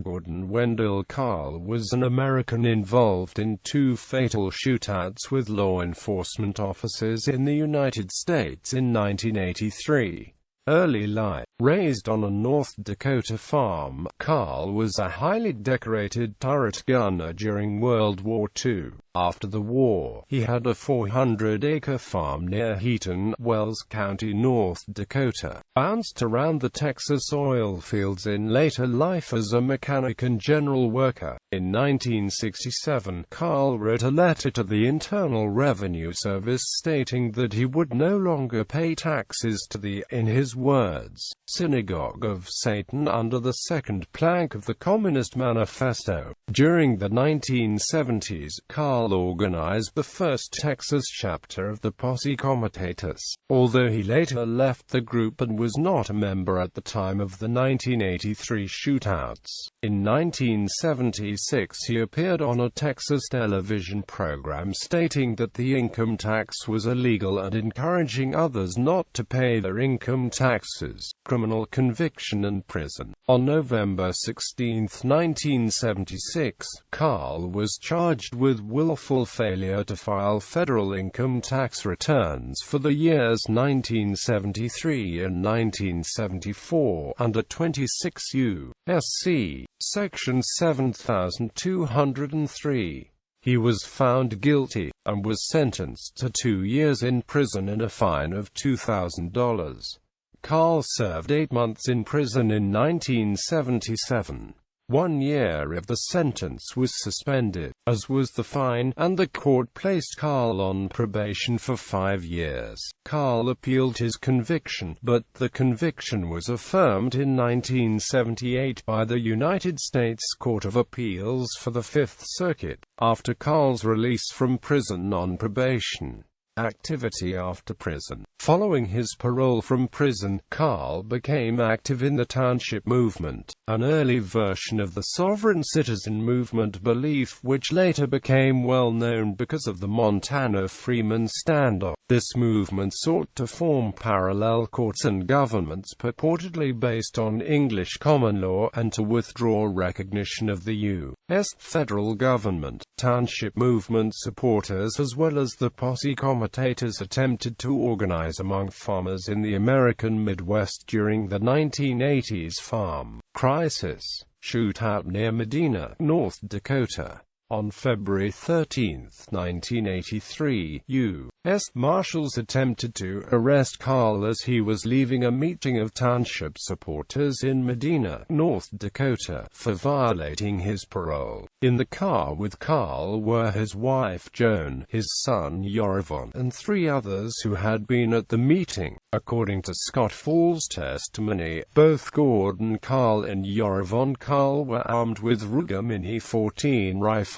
Gordon Wendell Kahl was an American involved in 2 fatal shootouts with law enforcement officers in the United States in 1983. Early life. Raised on a North Dakota farm, Kahl was a highly decorated turret gunner during World War II. After the war, he had a 400-acre farm near Heaton, Wells County, North Dakota. Bounced around the Texas oil fields in later life as a mechanic and general worker. In 1967, Kahl wrote a letter to the Internal Revenue Service stating that he would no longer pay taxes to the, in his words, Synagogue of Satan under the second plank of the Communist Manifesto. During the 1970s, Kahl organized the first Texas chapter of the Posse Comitatus, although he later left the group and was not a member at the time of the 1983 shootouts. In 1976 he appeared on a Texas television program stating that the income tax was illegal and encouraging others not to pay their income taxes. Criminal conviction and prison. On November 16, 1976, Kahl was charged with willful failure to file federal income tax returns for the years 1973 and 1974 under 26 U.S.C. Section 7203. He was found guilty, and was sentenced to 2 years in prison and a fine of $2,000. Kahl served 8 months in prison in 1977. 1 year of the sentence was suspended, as was the fine, and the court placed Kahl on probation for 5 years. Kahl appealed his conviction, but the conviction was affirmed in 1978 by the United States Court of Appeals for the Fifth Circuit, after Kahl's release from prison on probation. Activity after prison. Following his parole from prison, Kahl became active in the township movement, an early version of the sovereign citizen movement belief which later became well known because of the Montana Freeman standoff. This movement sought to form parallel courts and governments purportedly based on English common law and to withdraw recognition of the U.S. federal government. Township movement supporters as well as the Posse Comitatus attempted to organize among farmers in the American Midwest during the 1980s farm crisis shootout near Medina, North Dakota. On February 13, 1983, U.S. Marshals attempted to arrest Kahl as he was leaving a meeting of township supporters in Medina, North Dakota, for violating his parole. In the car with Kahl were his wife Joan, his son Yoravon, and 3 others who had been at the meeting. According to Scott Fall's testimony, both Gordon Kahl and Yoravon Kahl were armed with Ruger Mini 14 rifles.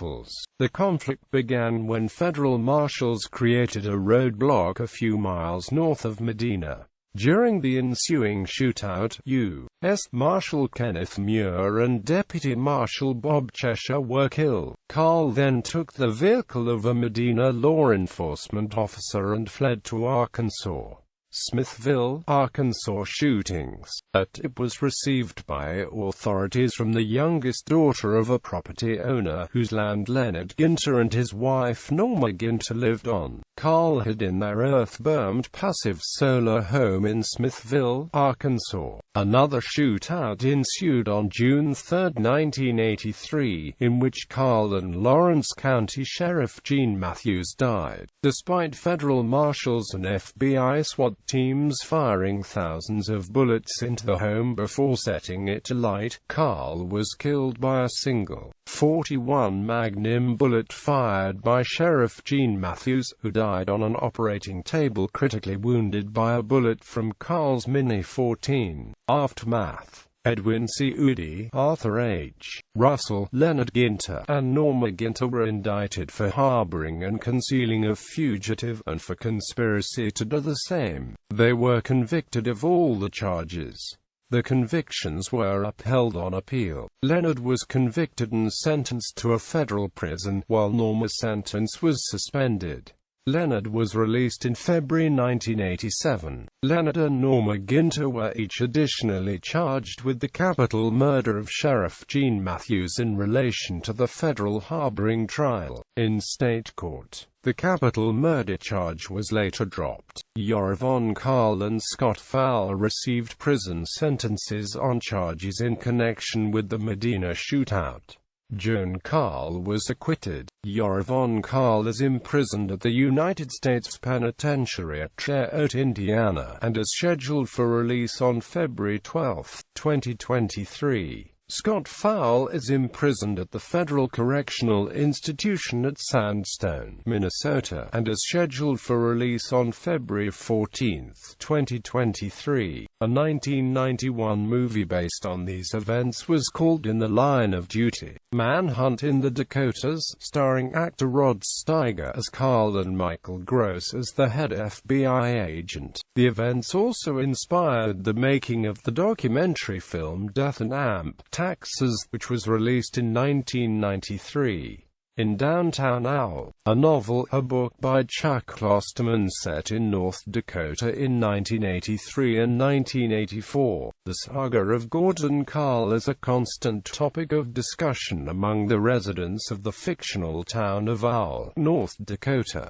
The conflict began when federal marshals created a roadblock a few miles north of Medina. During the ensuing shootout, U.S. Marshal Kenneth Muir and Deputy Marshal Bob Cheshire were killed. Kahl then took the vehicle of a Medina law enforcement officer and fled to Arkansas. Smithville, Arkansas shootings. A tip was received by authorities from the youngest daughter of a property owner whose land Leonard Ginter and his wife Norma Ginter lived on. Kahl hid in their earth-bermed passive solar home in Smithville, Arkansas. Another shootout ensued on June 3, 1983, in which Kahl and Lawrence County Sheriff Gene Matthews died. Despite federal marshals and FBI SWAT teams firing thousands of bullets into the home before setting it alight, Kahl was killed by a single .41 Magnum bullet fired by Sheriff Gene Matthews, who died on an operating table critically wounded by a bullet from Kahl's Mini 14. Aftermath. Edwin C. Udy, Arthur H. Russell, Leonard Ginter, and Norma Ginter were indicted for harboring and concealing a fugitive, and for conspiracy to do the same. They were convicted of all the charges. The convictions were upheld on appeal. Leonard was convicted and sentenced to a federal prison, while Norma's sentence was suspended. Leonard was released in February 1987. Leonard and Norma Ginter were each additionally charged with the capital murder of Sheriff Gene Matthews in relation to the federal harboring trial. In state court, the capital murder charge was later dropped. Wendell Kahl and Scott Fowle received prison sentences on charges in connection with the Medina shootout. Joan Kahl was acquitted. Wendell Kahl is imprisoned at the United States Penitentiary at Shootouts, Indiana, and is scheduled for release on February 12, 2023. Scott Fowle is imprisoned at the Federal Correctional Institution at Sandstone, Minnesota, and is scheduled for release on February 14, 2023. A 1991 movie based on these events was called In the Line of Duty: Manhunt in the Dakotas, starring actor Rod Steiger as Kahl and Michael Gross as the head FBI agent. The events also inspired the making of the documentary film Death and Amp Taxes, which was released in 1993. In Downtown Owl, a novel, a book by Chuck Klosterman set in North Dakota in 1983 and 1984. The saga of Gordon Kahl is a constant topic of discussion among the residents of the fictional town of Owl, North Dakota.